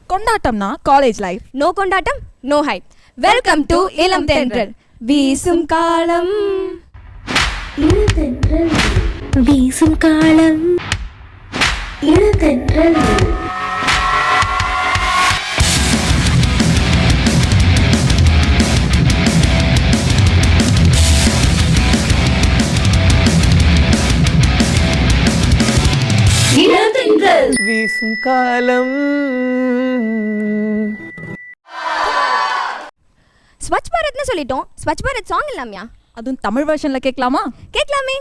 கொண்டாட்டம்னா college life, no கொண்டாட்டம் no hype. Welcome to இளம் தென்றல். வீசும் காலம் இளந்தென்றல், வீசும் காலம் இளந்தென்றல். வீசும் காலம். ஸ்வச் பாரத்னு சொல்லிட்டோம். ஸ்வச் பாரத் சாங் இல்லாமையா? அதுவும் தமிழ் வெர்ஷன்ல கேட்கலாமா? கேட்கலாமே.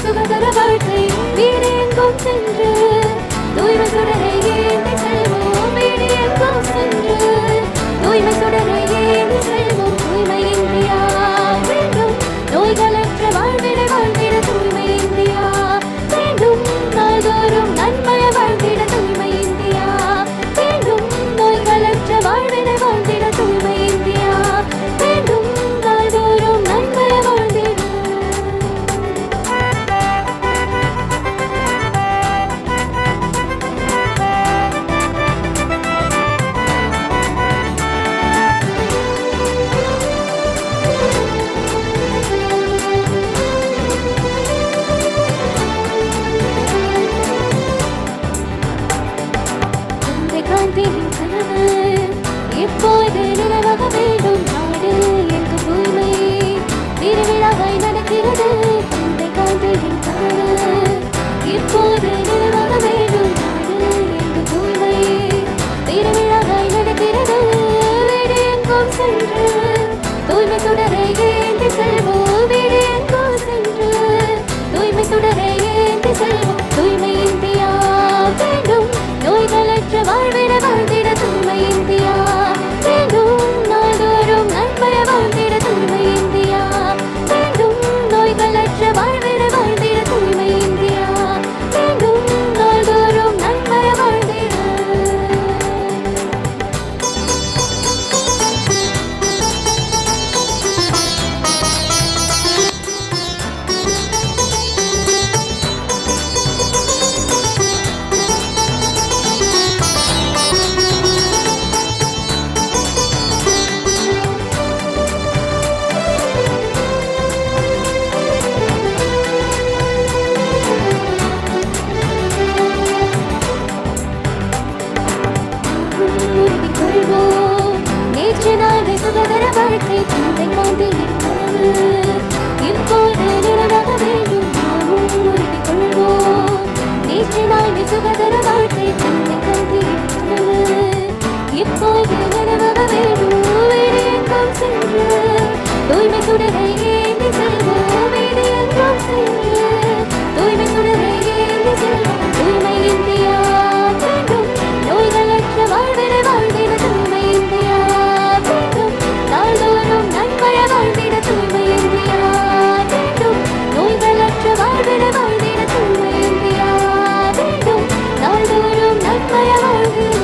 சுகதர வாழ்க்கை வீடு எங்கும் சென்று தூய்மை சுடரை ஏந்தி செல்வோம். வீடு எங்கும் சென்று தூய்மை சுடரை ஏந்தி செல்வோம். தூய்மை இந்தியா வேண்டும், நோய்களற்ற வாழ்விட வாழ்ந்திட தூய்மை இந்தியா வேண்டும். நாள்தோறும் நன்மைய வாழ்ந்திட தூய்மை இந்தியா வேண்டும். நோய்களற்ற வாழ்விட வாழ்ந்திட தூய்மை இந்தியா வேண்டும். நாள்தோறும் நன்மைய வாழ்ந்திட. எப்போது நினைவாக வேண்டும் நாடு எங்கு தூய்மை திருவிழாவாய் நடக்கிறது. தந்தை காந்தியின் கனவு எப்போது நினைவாக வேண்டும் நாடு எங்கு தூய்மை திருவிழாவாய் நடக்கிறது. வீடு எங்கும் சென்று தூய்மை சுடரை ஏந்தி செல்வோம். வீடு எங்கும் சென்று தூய்மை சுடரை ஏந்தி செல்வோம். தூய்மை இந்தியா வேண்டும், நோய்களற்ற வாழ்விட வாழ்ந்திட தூய்மை இந்தியா வேண்டும். நாள்தோறும் நன்மைய வாழ்ந்திட தூய்மை இந்தியா வேண்டும். நோய்களற்ற வாழ்விட வாழ்ந்திட தூய்மை இந்தியா வேண்டும். நாள்தோறும் நன்மைய வாழ்ந்திட. நேற்று நாளை சுகதர வாழ்க்கை தந்தை காந்தியின் கனவு இப்போது நினைவாக வேண்டும். நாமும் உறுதி கொள்வோம். நேற்று நாளை சுகதர வாழ்க்கை தந்தை காந்தியின் கனவு இப்போது நினைவாக வேண்டும். வீடு எங்கும் சென்று தூய்மை சுடரை ஏந்தி செல்வோம். வீடு எங்கும் சென்று தூய்மை சுடரை ஏந்தி செல்வோம். தூய்மை இந்தியா வேண்டும், நோய்களற்ற வாழ்விட வாழ்ந்திட தூய்மை இந்தியா வேண்டும். நாள்தோறும் நன்மைய வாழ்ந்திட தூய்மை இந்தியா வேண்டும். நோய்களற்ற வாழ்விட வாழ்ந்திட தூய்மை இந்தியா வேண்டும். நாள்தோறும் நன்மைய வாழ்ந்திட.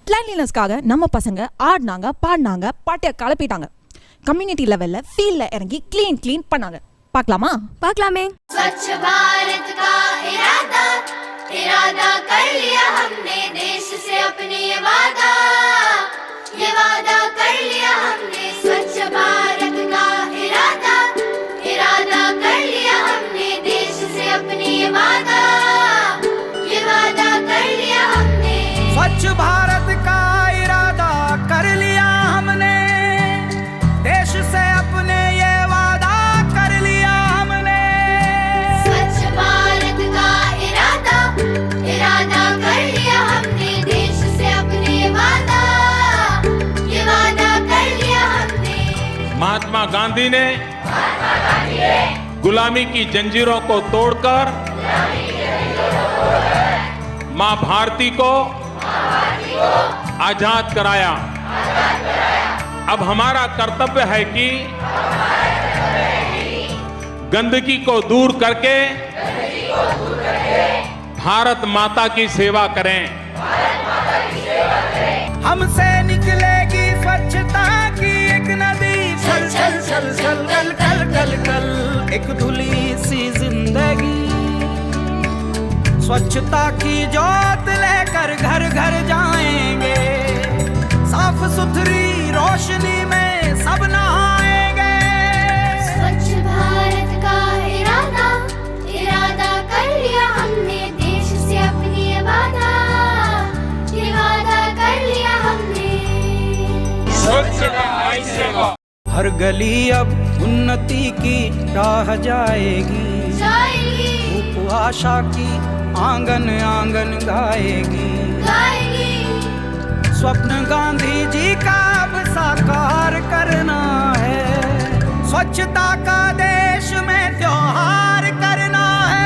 கிளான்லினஸ்க்காக நம்ம பசங்க ஆடினாங்க, பாடினாங்க, பாட்டியை கலப்பிட்டாங்க. கம்யூனிட்டி லெவல்ல ஃபீல்ட்ல இறங்கி க்ளீன் பண்ணாங்க. பார்க்கலாமா? பார்க்கலாமே. स्वच्छ भारत का इरादा कर लिया हमने, देश से अपने ये वादा कर लिया हमने. स्वच्छ भारत का इरादा कर लिया हमने, देश से अपने ये वादा कर लिया हमने. स्वच्छ भारत का इरादा कर लिया हमने, देश से अपने ये वादा कर लिया हमने. स्वच्छ भारत का इरादा कर लिया हमने, देश से अपने वादा कर लिया हमने. महात्मा गांधी ने गुलामी की जंजीरों को तोड़कर मां भारती को आजाद कराया. अब हमारा कर्तव्य है कि गंदगी को दूर करके भारत माता की सेवा करें. हमसे निकलेगी स्वच्छता की एक नदी, छल छल छल छल कल कल कल कल एक धुली सी जिंदगी. स्वच्छता की जोत लेकर घर घर जाएंगे, साफ सुथरी रोशनी में सब नहाएंगे. स्वच्छ भारत का इरादा कर लिया हमने, देश से अपनी वादा कर लिया हमने. हर गली अब उन्नति की राह जाएगी, धूप आशा की आंगन आंगन गाएगी. स्वप्न गांधी जी का अब साकार करना है, स्वच्छता का देश में त्योहार करना है.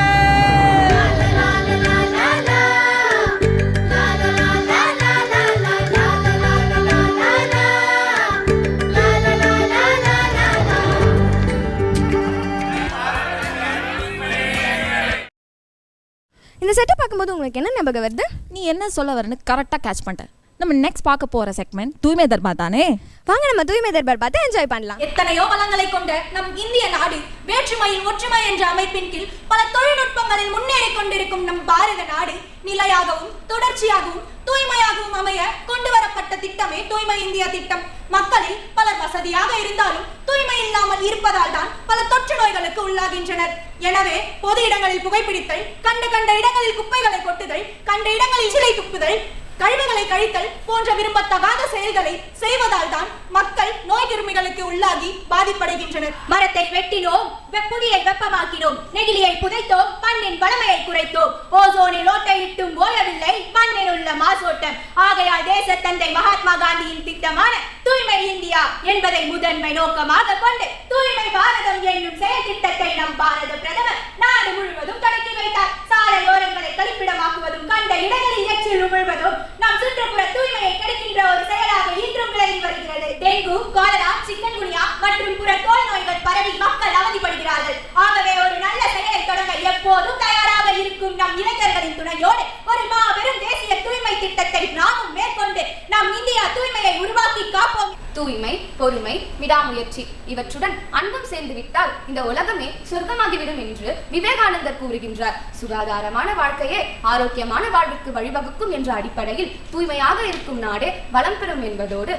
இந்த செட்டை பார்க்கும்போது உங்களுக்கு என்ன ஞாபகம் வருது? நீ என்ன சொல்ல வரன்னு கரெக்டாக கேட்ச் பண்ணிட்டேன். நம்ம நெக்ஸ்ட் பார்க்க போகிற செக்மெண்ட் தூய்மை தர்பார் தானே. வாங்க நம்ம தூய்மை தர்பார் பார்த்து என்ஜாய் பண்ணலாம். எத்தனையோ வளங்களை கொண்ட நம் இந்திய நாடு வேற்றுமையில் ஒற்றுமை என்ற அமைப்பின் கீழ் பல தொழில்நுட்பங்களில் முன்னேறி கொண்டிருக்கும் நம் பாரத நாடு நிலையாகவும் தொடர்ச்சியாகவும் தூய்மையாகவும் அமைய கொண்டு வரப்பட்ட திட்டமே தூய்மை இந்தியா திட்டம். மக்களில் பலர் வசதியாக இருந்தாலும் தூய்மை இல்லாமல் இருப்பதால் தான் பல தொற்று நோய்களுக்கு உள்ளாகின்றனர். எனவே பொது இடங்களில் புகைப்பிடித்தல், கண்ட இடங்களில் குப்பைகளை கொட்டுதல், கண்ட இடங்களில் சிலை துப்புதல், கழிவுகளை கழித்தல் போன்ற விரும்பத்தகாத செயல்களை செய்வதால் தான் மக்கள் நோய் கிருமிகளுக்கு உள்ளாகி பாதிப்படைகின்றனர். மரத்தை வெட்டினோம், புவியை வெப்பமாக்கினோம், நெகிழியை புதைத்தோம், மண்ணின் வளமையை குறைத்தோம், ஓசோனில் ஓட்டையிட்டும் ஓயவில்லை மண்ணில் உள்ள மாசோட்டம். ஆகையால் தேசத்தந்தை மகாத்மா காந்தியின் திட்டமான தூய்மை இந்தியா என்பதை முதன்மை நோக்கமாக கொண்டு தூய்மை பாரதம் என்னும் செயல் திட்டத்தை நம் பாரத பிரதமர் நாடு முழுவதும் தொடங்கி வைத்தார். சாலையோரங்களை கழிப்பிடமாக்குவதும் கண்ட இடங்களில் எச்சில் உமிழ்வதும் நம் சுற்றுப்புற தூய்மையை கெடுக்கின்ற ஒரு செயலாக இன்றும் விளங்கி வருகிறது. டெங்கு, காலரா, சிக்கன்குனியா மற்றும் புற தோல் நோய்கள் பரவி மக்கள் அவதிப்படுகிறார்கள். ஆகவே ஒரு நல்ல செயலை தொடங்க எப்போதும் தயாராக இருக்கும் நம் இளைஞர்களின் துணையோடு ஒரு மாபெரும் தேசிய தூய்மை திட்டத்தை நாமும் மேற்கொண்டு நம் இந்தியா தூய்மையை உருவாக்கி காப்போம். தூய்மை, பொறுமை, விடாமுயற்சி இவற்றுடன் அன்பும் சேர்ந்து விட்டால் இந்த உலகமே சொர்க்கமாகிவிடும் என்று விவேகானந்தர் கூறுகின்றார். சுகாதாரமான வாழ்க்கையே ஆரோக்கியமான வாழ்வுக்கு வழிவகுக்கும் என்ற அடிப்படையில் தூய்மையாக இருக்கும் நாடே வளம் பெறும் என்பதோடு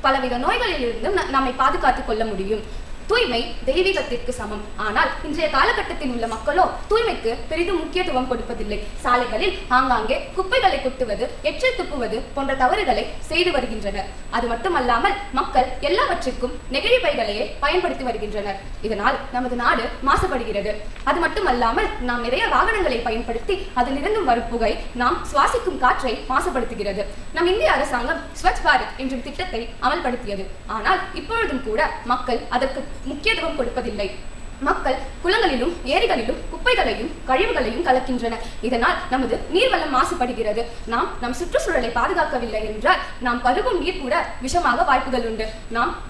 பலவித நோய்களில் இருந்தும் நம்மை பாதுகாத்துக் கொள்ள முடியும். தூய்மை தெய்வீகத்திற்கு சமம். ஆனால் இன்றைய காலகட்டத்தில் உள்ள மக்களோ தூய்மைக்கு பெரிதும் முக்கியத்துவம் கொடுப்பதில்லை. சாலைகளில் ஆங்காங்கே குப்பைகளை கொட்டுவது, எச்சில் துப்புவது போன்ற தவறுகளை செய்து வருகின்றனர். அது மட்டுமல்லாமல் மக்கள் எல்லாவற்றிற்கும் நெகிழி பைகளையே பயன்படுத்தி வருகின்றனர். இதனால் நமது நாடு மாசுபடுகிறது. அது மட்டுமல்லாமல் நாம் நிறைய வாகனங்களை பயன்படுத்தி அதிலிருந்தும் வரும் புகை நாம் சுவாசிக்கும் காற்றை மாசுபடுத்துகிறது. நம் இந்திய அரசாங்கம் ஸ்வச் பாரத் என்ற திட்டத்தை அமல்படுத்தியது. ஆனால் இப்பொழுதும் கூட மக்கள் அதற்கு முக்கியத்துவம் கொடுப்பதில்லை. மக்கள் குளங்களிலும் ஏரிகளிலும் குப்பைகளையும் கழிவுகளையும் கலக்கின்றனர். இதனால் நமது நீர்வளம் மாசுபடுகிறது. நாம் நம் சுற்றுச்சூழலை பாதுகாக்கவில்லை என்றால் நாம் பருகும் நீர் கூட விஷமாக வாய்ப்புகள் உண்டு.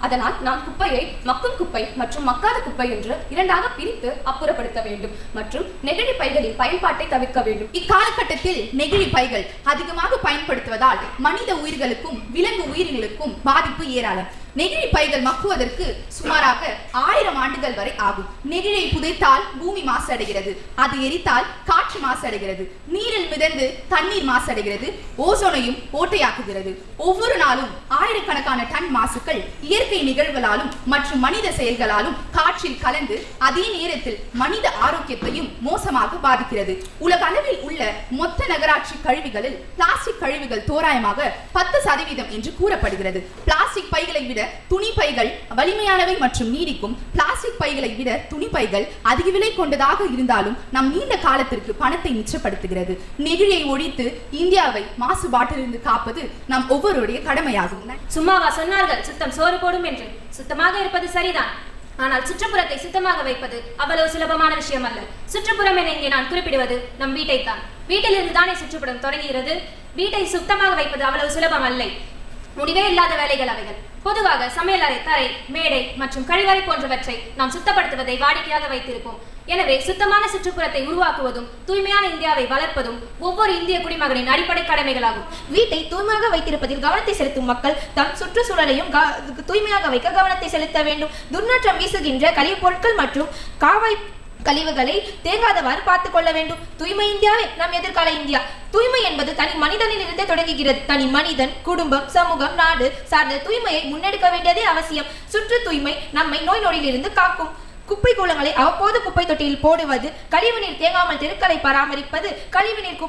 அதனால் நாம் குப்பையை மக்கும் குப்பை மற்றும் மக்காத குப்பை என்று இரண்டாக பிரித்து அப்புறப்படுத்த வேண்டும் மற்றும் நெகிழி பைகளின் பயன்பாட்டை தவிர்க்க வேண்டும். இக்காலகட்டத்தில் நெகிழி பைகள் அதிகமாக பயன்படுத்துவதால் மனித உயிர்களுக்கும் விலங்கு உயிரினங்களுக்கும் பாதிப்பு ஏராளம். நெகிழி பைகள் மக்குவதற்கு சுமாராக 1000 ஆண்டுகள் வரை ஆகும். நெகிழியை புதைத்தால் பூமி மாசடைகிறது, அது எரித்தால் காற்று மாசடைகிறது, நீரில் மிதந்து தண்ணீர் மாசடைகிறது, ஓசோனையும் ஓட்டையாக்குகிறது. ஒவ்வொரு நாளும் ஆயிரக்கணக்கான டன் மாசுக்கள் இயற்கை நிகழ்வுகளாலும் மற்றும் மனித செயல்களாலும் காற்றில் கலந்து அதே நேரத்தில் மனித ஆரோக்கியத்தையும் மோசமாக பாதிக்கிறது. உலக அளவில் உள்ள மொத்த நகராட்சி கழிவுகளில் பிளாஸ்டிக் கழிவுகள் தோராயமாக 10% என்று கூறப்படுகிறது. பிளாஸ்டிக் பைகளை விட துணி பைகள் வலிமையானவை மற்றும் நீடிக்கும். பிளாஸ்டிக் பைகளை விட துணி பைகள் அதிக விலை கொண்டதாக இருந்தாலும் நம் நீண்ட காலத்திற்கு பணத்தை மிச்சப்படுத்துகிறது. நெகிழியை ஒழித்து இந்தியாவை மாசுபாட்டிலிருந்து காப்பது நம் ஒவ்வொருடைய கடமையாகும். சும்மாவா சொன்னார்கள் சுத்தம் சோறு போடும் என்று? சுத்தமாக இருப்பது சரிதான், ஆனால் சுற்றுப்புறத்தை சுத்தமாக வைப்பது அவ்வளவு சுலபமான விஷயம் அல்ல. சுற்றுப்புறம் என இங்கே நான் குறிப்பிடுவது நம் வீட்டைத்தான். வீட்டிலிருந்து தானே சுற்றுப்புறம் தொடங்குகிறது. வீட்டை சுத்தமாக வைப்பது அவ்வளவு சுலபம் அல்ல. முடிவே இல்லாத வேலைகள் அவைகள். பொதுவாக சமையலறை, தரை, மேடை மற்றும் கழிவறை போன்றவற்றை நாம் சுத்தப்படுத்துவதை வாடிக்கையாக வைத்திருப்போம். எனவே சுத்தமான சுற்றுப்புறத்தை உருவாக்குவதும் தூய்மையான இந்தியாவை வளர்ப்பதும் ஒவ்வொரு இந்திய குடிமகனின் அடிப்படை கடமைகளாகும். வீட்டை தூய்மையாக வைத்திருப்பதில் கவனத்தை செலுத்தும் மக்கள் தம் சுற்றுச்சூழலையும் தூய்மையாக வைக்க கவனத்தை செலுத்த வேண்டும். துர்நாற்றம் வீசுகின்ற கழிவுப் பொருட்கள் மற்றும் காவாய் கழிவுகளை தேங்காதவாறு பார்த்துக் கொள்ள வேண்டும். தூய்மை இந்தியாவே நம் எதிர்கால இந்தியா. தூய்மை என்பது தனி மனிதனில் இருந்தே தொடங்குகிறது. தனி மனிதன், குடும்பம், சமூகம், நாடு சார்ந்த தூய்மையை முன்னெடுக்க வேண்டியதே அவசியம். சுற்று தூய்மை நம்மை நோய் நொடியிலிருந்து காக்கும். குப்பை கூலங்களை அவ்வப்போது குப்பை தொட்டியில் போடுவது, கழிவுநீர் தேங்காமல் தெருக்களை பராமரிப்பது, கழிவுநீர்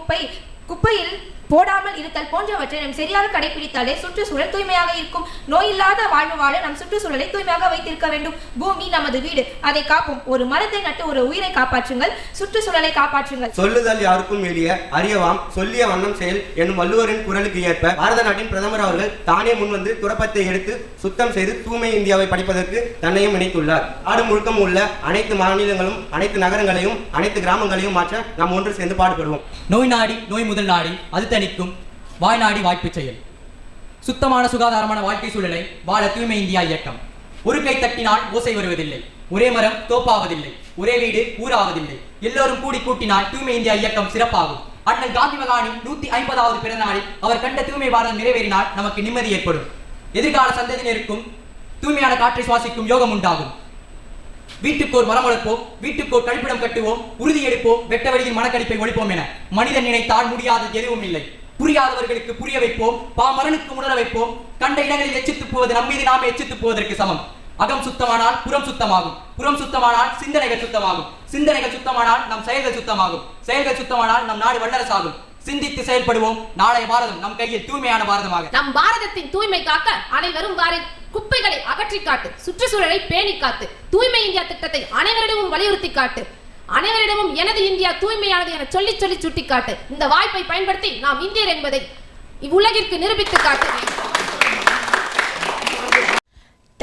குப்பையில் போடாமல் இருத்தல் போன்றவற்றை நாம் சரியாக கடைபிடித்தாலே சுற்றுச்சூழல் தூய்மையாக இருக்கும். நோய் இல்லாத வாழ்வு வாழ நம் சுற்றுச்சூழலை தூய்மையாக வைத்திருக்க வேண்டும். பூமி நமது வீடு, அதை காப்போம். ஒரு மரத்தை நட்டு ஒரு உயிரை காப்பாற்றுங்கள், சுற்றுச்சூழலை காப்பாற்றுங்கள். சொல்லுதல் யாருக்கும் எளிய, அறியவாம் சொல்லிய வண்ணம் செயல் என்னும் வள்ளுவரின் குரலுக்கு ஏற்ப பாரத நாட்டின் பிரதமர் அவர்கள் தானே முன்வந்து துறப்பத்தை எடுத்து சுத்தம் செய்து தூய்மை இந்தியாவை படிப்பதற்கு தன்னையும் இணைத்துள்ளார். நாடு முழுக்கம் உள்ள அனைத்து மாநிலங்களும் அனைத்து நகரங்களையும் அனைத்து கிராமங்களையும் மாற்ற நாம் ஒன்று சேர்ந்து பாடுபடுவோம். நோய் நாடி நோய் முதல் நாடி அது தணிக்கும் வாய்நாடி வாய்ப்பு செயல். சுத்தமான சுகாதாரமான வாழ்க்கை சூழலை வாழ தூய்மை இந்தியா இயக்கம். ஒரு கை தட்டினால் ஓசை வருவதில்லை, ஒரே மரம் தோப்பாவதில்லை, ஒரே வீடு ஊராவதில்லை, எல்லோரும் கூடி கூட்டினால் தூய்மை இந்தியா இயக்கம் சிறப்பாகும். அண்ணல் காந்தி மகானின் 150வது பிறந்த நாளில் அவர் கண்ட தூய்மை பாரதம் நிறைவேறினால் நமக்கு நிம்மதி ஏற்படும். எதிர்கால சந்ததியினருக்கும் தூய்மையான காற்றை சுவாசிக்கும் யோகம் உண்டாகும். வீட்டுக்கோர் மரம் வளர்ப்போம், வீட்டுக்கோர் கழிப்பிடம் கட்டுவோம், உறுதி எடுப்போம், வெட்ட வெளியின் மனக்கடிப்பை ஒழிப்போம் என மனிதன் நினைத்தால் முடியாதது எதுவும் இல்லை. புரியாதவர்களுக்கு புரிய வைப்போம், பாமரனுக்கு உணர வைப்போம். கண்ட இடங்களில் எச்சித்து போவது நம்மீது நாமே எச்சித்து போவதற்கு சமம். அகம் சுத்தமானால் புறம் சுத்தமாகும், புறம் சுத்தமானால் சிந்தனைகள் சுத்தமாகும், சிந்தனைகள் சுத்தமானால் நம் செயல்கள் சுத்தமாகும், செயல்கள் சுத்தமானால் நம் நாடு வல்லரசாகும். சிந்தித்து செயல்படுவோம். நாளைய பாரதம் நம் கையில் தூய்மையான பாரதமாக. நம் பாரதத்தின் தூய்மை காக்க அனைவரும் குப்பைகளை அகற்றி காட்டு, சுற்றுச்சூழலை பேணி காத்து, தூய்மை இந்தியா திட்டத்தை அனைவரிடமும் வலியுறுத்தி காட்டு, அனைவரிடமும் எனது இந்தியா தூய்மையானது என சொல்லி சொல்லி சுட்டி காட்டு. இந்த வாய்ப்பை பயன்படுத்தி நாம் இந்தியர் என்பதை இவ்வுலகிற்கு நிரூபித்து காட்டு.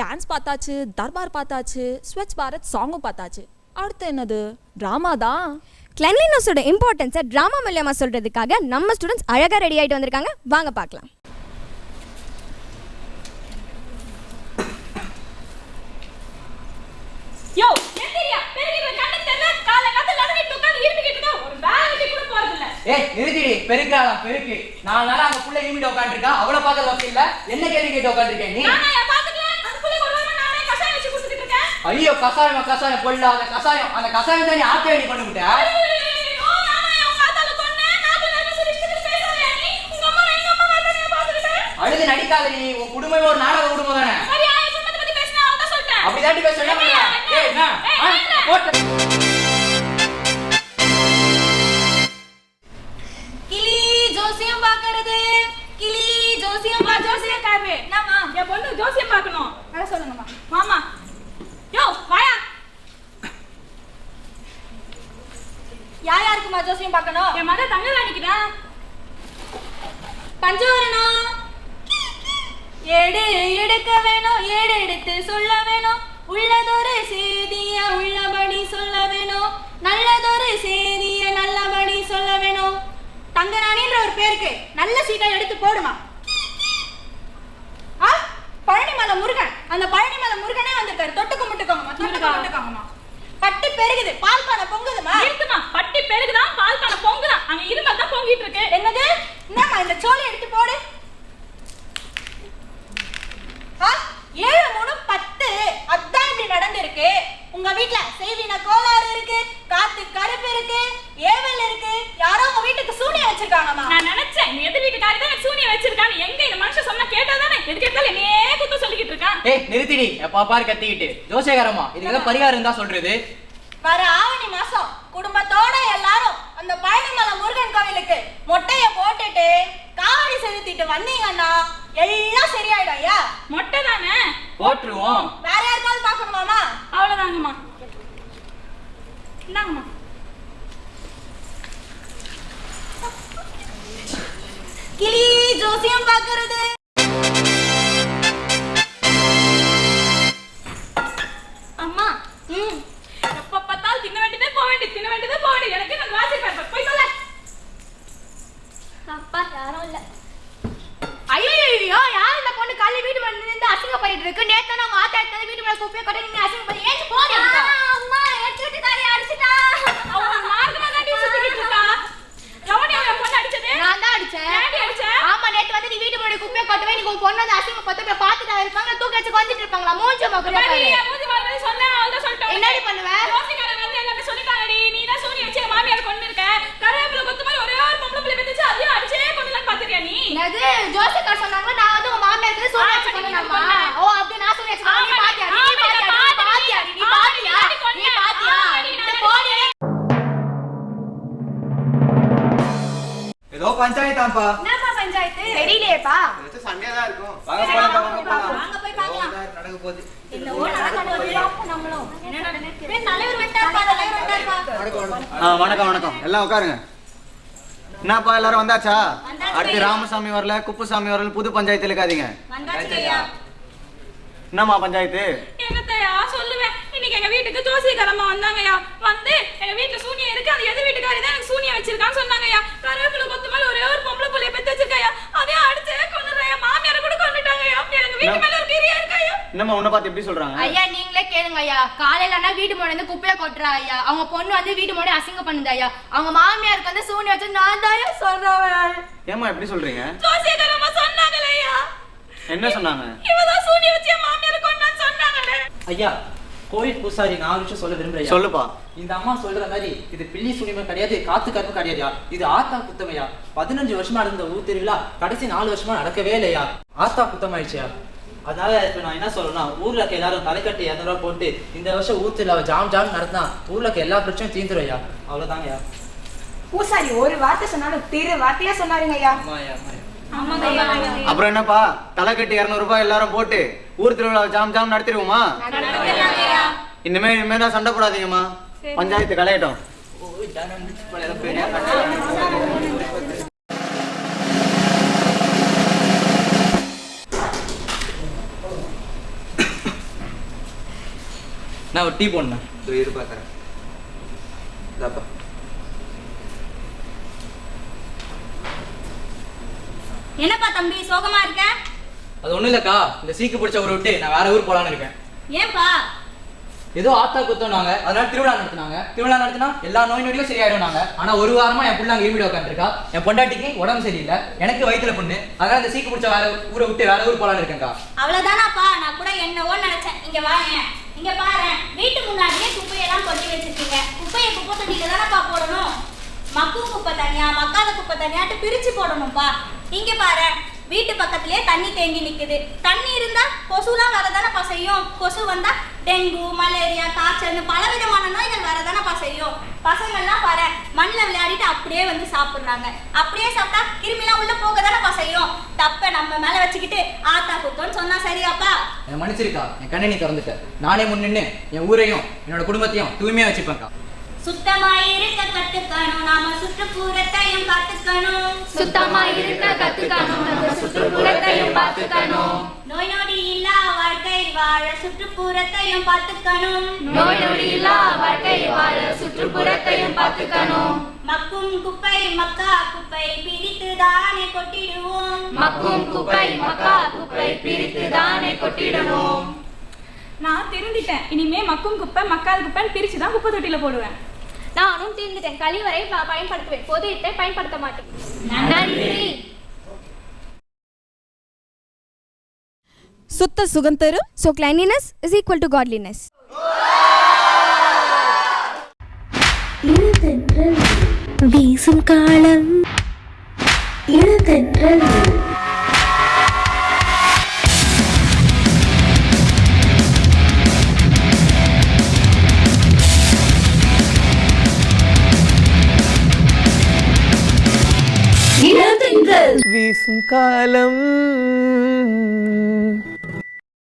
டான்ஸ் பார்த்தாச்சு, தர்பார் பார்த்தாச்சு, ஸ்வச் பாரத் சாங்கும் பார்த்தாச்சு. அடுத்து என்னது? டிராமா தான். கிளென்லினஸோட இம்பார்ட்டன்ஸை டிராமா மூலமா சொல்றதுக்காக நம்ம ஸ்டூடெண்ட்ஸ் அழகா ரெடி ஆயிட்டு வந்திருக்காங்க. வாங்க பார்க்கலாம். யோ எந்திரியா, பெருகிற கண்ணு தெரியல, கால கத்த நடந்து உட்கார்ந்து இருமிக்கிட்டு இருக்க, ஒரு வேலைக்கு கூட போறது இல்ல. ஏய் நிறுத்திடி, பெருக்காலாம் பெருக்கு. 4 நாளா அந்த புள்ள இருமிட்டு உட்கார்ந்திருக்கா, அவளை பார்க்கறது வசதி இல்ல. என்ன கேள்வி கேட்டு உட்கார்ந்திருக்கே நீ? நானே பாத்துக்கல, அந்த புள்ள ஒரு வாரமா நானே கசாயம் வச்சு குடிச்சிட்டு இருக்கேன். ஐயோ கசாயம் கொல்ல, அந்த கசாயம் தான் நீ ஆக்க வேண்டி பண்ணி விட்ட. அழுது நடிக்காத நீ, உன் குடும்பமே ஒரு நாடக குடும்பம் தானே. அப்படிதான் பேசுறேன். ஏய் என்ன கிளி ஜோசியம் பாக்குறது, கிளி ஜோசியம் ஜோசியக்காரரு என்னம்மா என் பொண்ணு ஜோசியம் பார்க்கணும். அட சொல்லுங்கம்மா. மாமா யோ வாயா. யாருக்குமா ஜோசியம் பார்க்கணும்? என் மக தங்கராணிக்கு தான். பஞ்சு வரணும், எடுக்க வேணும், எடுத்து சொல்ல வேணும், உள்ளதொரு செய்திய உள்ளபடி சொல்ல வேணும், நல்லதொரு செய்திய நல்லபடி சொல்ல வேணும். தங்கராணின்ற ஒரு பேருக்கு நல்ல சீட்டை எடுத்து போடுமா. பழனிமலை முருகன், அந்த பழனிமலை முருகனே வந்திருக்காரு. தொட்டுக்கு முட்டுக்கோங்கம்மா. பட்டி பெருகுது, பால் பானை பொங்குதுமா. இருக்குமா, பட்டி பெருகுதான், பால் பானை பொங்குதான். அங்க இருமல் தான் பொங்கிட்டு இருக்கு. என்னது? என்னம்மா இந்த சோலை எடுத்து போடு. 7 3 10 அதான் இப்படி நடந்திருக்கு. உங்க வீட்ல செய்வின கோளாறு இருக்கு, காத்து கருப்பு இருக்கு, ஏவல் இருக்கு. யாரோ உங்க வீட்டுக்கு சூனியம் வச்சிருக்காங்கம்மா. நான் நினைச்சேன் நீ எதிர் வீட்டுக்காரி தான் சூனியம் வச்சிருக்கான்னு. எங்க இந்த மனுஷன் சொன்னா கேட்டாதானே? எதுக்கு எடுத்தாலும் என்னையே குத்த சொல்லிக்கிட்டு இருக்கான். ஏய் நிறுத்திடி, எப்பா பாரு கத்திக்கிட்டு. ஜோசியக்காரம்மா இதுக்கு ஏதாவது பரிகாரம் இருந்தா சொல்றது. வர ஆவணி மாசம் குடும்பத்தோட எல்லாரும் அந்த பழனிமலை முருகன் கோவிலுக்கு மொட்டைய போட்டுட்டு காவடி செலுத்திட்டு வந்தீங்கன்னா எல்லாம் சரியாயிடும். ஐயா மொட்டை தானே போட்டுருவோம். வேற யாருக்காவது பாக்கணுமாமா? அவ்வளவுதாங்கம்மா. இந்தாங்கம்மா. கிளி ஜோசியம் பாக்குறது. அம்மா எப்ப பார்த்தாலும் தின்ன வேண்டியதே போக வேண்டியது. எனக்கு நான் வாசி பார்ப்பேன். போய் சொல்ல. அப்பா யாரும் இல்ல. ஐயோ யார் இந்த பொண்ணு காலையில வீட்டு மேல நின்னு அசிங்கப்பட்டு இருக்கு. நேத்து நான் மாத்தா எடுத்து வீட்டு மேல குப்பைய கொட்டி நீங்க அசிங்கப்பட்டு ஏஞ்சி போடி. அம்மா எடுத்துட்டு காரி அடிச்சிட்டா. அவ மார்க்கமா தான் சுத்திக்கிட்டு இருக்கா. எவனே அவ பொண்ணு அடிச்சது? நான் தான் அடிச்சேன். ஏன்டி அடிச்ச? ஆமா நேத்து வந்து நீ வீட்டு மேல குப்பைய கொட்டவே நீங்க பொண்ணு வந்து அசிங்கப்பட்டு போய் பாத்துட்டா இருப்பாங்க. தூக்கி வச்சு கொஞ்சிட்டு இருப்பாங்களா? மூஞ்சி மகரே பாரு. மூஞ்சி மகரே சொன்னா அவள சொல்லிட்டேன். என்னடி பண்ணுவ? யோசிக்காரங்க வந்து எல்லாமே சொல்லிட்டாங்கடி. நீ தான் சூனி வச்சு மாமியார் கொண்டு இருக்க. கரவேப்பில கொத்து மாதிரி ஒரே ஒரு பொம்பளை பிள்ளை பெத்துச்சு. அதையும் அடிச்சே கொண்டுலாம் பாத்துறியா நீ? என்னது ஜோசியக்கார சொன்னாங்க நான் வந்து உங்க மாமியாருக்கு சூனி வச்சு கொண்டுனம்மா. ஓ அப்படி நான் சூனி வச்சு நீ பாத்தியா? இந்த போடி. ஏதோ பஞ்சாயத்தாம்பா. என்னப்பா பஞ்சாயத்து? தெரியலையேப்பா. இது சண்டையா தான் இருக்கும். வாங்க போலாம். வாங்க போய் பார்க்கலாம். நடக்க போகுது. என்னவோ நடக்குது. நம்மளும் என்ன நடக்குது? தலைவர் வந்தாருப்பா. வணக்கம் எல்லாம் உட்காருங்க. என்னப்பா எல்லாரும் வந்தாச்சா? அடுத்து ராமசாமி வரல, குப்புசாமி வரல, புது பஞ்சாயத்து இருக்காதீங்க. என்னம்மா பஞ்சாயத்து? என்னத்தையா சொல்லுவேன். இன்னைக்கு எங்க வீட்டுக்கு ஜோசியக்காரம்மா வந்தாங்கயா. வந்து எங்க வீட்டுல சூனியம் இருக்கு, அந்த எதிர் வீட்டுக்காரி தான் எனக்கு சூனியம் வச்சிருக்கான்னு சொன்னாங்கயா. கருவேப்பில கொத்து மேல ஒரே ஒரு பொம்பளை புள்ளைய பெத்து வச்சிருக்காயா. அதே அடிச்சே கொன்னுறாயா. மாமியார கூட கொன்னுட்டாங்கயா. எனக்கு வீட்டு மேல ஒரு கிரியா இருக்காயா. என்னம்மா உன்னை பார்த்து எப்படி சொல்றாங்க? ஐயா நீங்களே கேளுங்க ஐயா. காலையில ஆனா வீட்டு முன்னாடி வந்து குப்பைய கொட்டுறா ஐயா. அவங்க பொண்ணு வந்து வீட்டு முன்னாடி அசிங்க பண்ணுது ஐயா. அவங்க மாமியாருக்கு வந்து சூனி வச்சு நான் தான் சொல்றேன். ஏம்மா எப்படி சொல்றீங்க? ஜோசியக்காரம்மா சொன்னாங்களையா. என்ன சொன்னாங்க? இவதான் சூனியம் வச்சு மாமியார கொன்னான்னு சொன்னாங்களே. ஐயா கோயில் பூசாரி நான் ஒரு விஷயம் சொல்ல விரும்புறேன். சொல்லுப்பா. இந்த அம்மா சொல்ற மாதிரி இது பில்லி சூனியமே கிடையாது, காத்து கருப்பு கிடையாதுயா. இது ஆத்தா குத்தமையா. 15 வருஷமா நடந்த ஊர் திருவிழா கடைசி 4 வருஷமா நடக்கவே இல்லையா. ஆத்தா குத்தமாயிடுச்சியா. அதனால இப்ப நான் என்ன சொல்லணும்னா ஊர்ல இருக்க எல்லாரும் தலைக்கட்டு 200 ரூபாய் போட்டு இந்த வருஷம் ஊர் திருவிழா ஜாம் நடந்தா ஊர்ல இருக்க எல்லா பிரச்சனையும் தீர்ந்துருவையா. அவ்வளவுதாங்கய்யா. பூசாரி ஒரு வார்த்தை சொன்னாலும் திரு வார்த்தையா சொன்னாருங்க ஐயா. அப்புறம் என்னப்பா தலைக்கட்டு 200 ரூபாய் எல்லாரும் போட்டு ஊர் திருவிழா ஜாம் நடத்திடுவோமா? இனிமே தான் சண்டை போடாதீங்கம்மா. பஞ்சாயத்து கலையட்டும். நான் ஒரு டீ போடணும். இருப்பாக்கிறேன். என்னப்பா தம்பி சோகமா இருக்க? அது ஒண்ணும் இல்லக்கா, இந்த சீக்கு பிடிச்ச ஊரை விட்டு நான் வேற ஊர் போலான்னு இருக்கேன். ஏன்பா? ஏதோ ஆத்தா குத்தோனாங்க, அதனால திருவிழா நடத்தினாங்க. திருவிழா நடத்தினா எல்லா நோய் நொடியும் சரியாயிடும்னாங்க. ஆனா ஒரு வாரமா என் புள்ள அங்க வீடு உட்காந்துருக்கா. என் பொண்டாட்டிக்கு உடம்பு சரியில்லை, எனக்கு வயிற்றுல புண்ணு. அதனால இந்த சீக்கு பிடிச்ச வேற ஊரை விட்டு வேற ஊர் போலான்னு இருக்கேன்க்கா. அவ்வளவுதானாப்பா? நான் கூட என்னவோ நினைச்சேன். இங்க வாங்க, இங்க பாரு. வீட்டு முன்னாடியே குப்பையெல்லாம் கொட்டி வச்சிருக்கீங்க. குப்பையை குப்பை தொட்டியில தானப்பா போடணும். மக்கும் குப்பை தனியா, மக்காத குப்பை தனியாட்டு பிரிச்சு போடணும்ப்பா. இங்க பாரு, வீட்டு பக்கத்திலே தண்ணி தேங்கி நிக்குது. தண்ணி இருந்தா கொசுலாம் வரதானப்பா செய்யும். கொசு வந்தா டெங்கு, மலேரியா, காய்ச்சல்னு பலவிதமான நோய்கள் வரதானப்பா செய்யும். பசங்கள்லாம் பாரு மண்ணில் விளையாடிட்டு அப்படியே வந்து சாப்பிடுறாங்க. அப்படியே சாப்பிட்டா கிருமிலாம் உள்ள போக தானப்பா செய்யும். தப்ப நம்ம மேல வச்சுக்கிட்டு ஆத்தா குத்தோன்னு சொன்னா சரியாப்பா? என் மன்னிச்சிருக்கா, என் கண்ணை நீ திறந்துட்ட. நானே முன்னின்னு என் ஊரையும் என்னோட குடும்பத்தையும் தூய்மையா வச்சுப்பேன்க்கா. சுத்தமாயிருக்க கத்துக்கணும், நாம சுற்றுப்புறத்தையும் பார்த்துக்கணும். சுத்தமாயிருக்க கத்துக்கணும், நம்ம சுற்றுப்புறத்தையும் பார்த்துக்கணும். நோய் நொடி இல்லா வாழ்க்கை வாழ சுற்றுப்புறத்தையும் பார்த்துக்கணும். நோய் நொடி இல்லா வாழ்க்கை வாழ சுற்றுப்புறத்தையும் பார்த்துக்கணும். மக்கும் குப்பை மக்கா குப்பை பிரித்து தானே கொட்டிடுவோம். மக்கும் குப்பை மக்கா குப்பை பிரித்து தானே கொட்டிடணும். நான் திருந்திட்டேன். இனிமே மக்கும் குப்பை மக்காத குப்பைன்னு பிரிச்சு தான் குப்பை தொட்டியில போடுவேன். நானும் தீர்ந்துட்டேன். கழிவறை பயன்படுத்துவேன், பொது இடத்தை பயன்படுத்த மாட்டேன். நன்றி. சுத்த சுகம் தரும். So cleanliness is equal to godliness. இளந்தென்றல் வீசும் காலம் இளந்தென்றல் வீசும் காலம்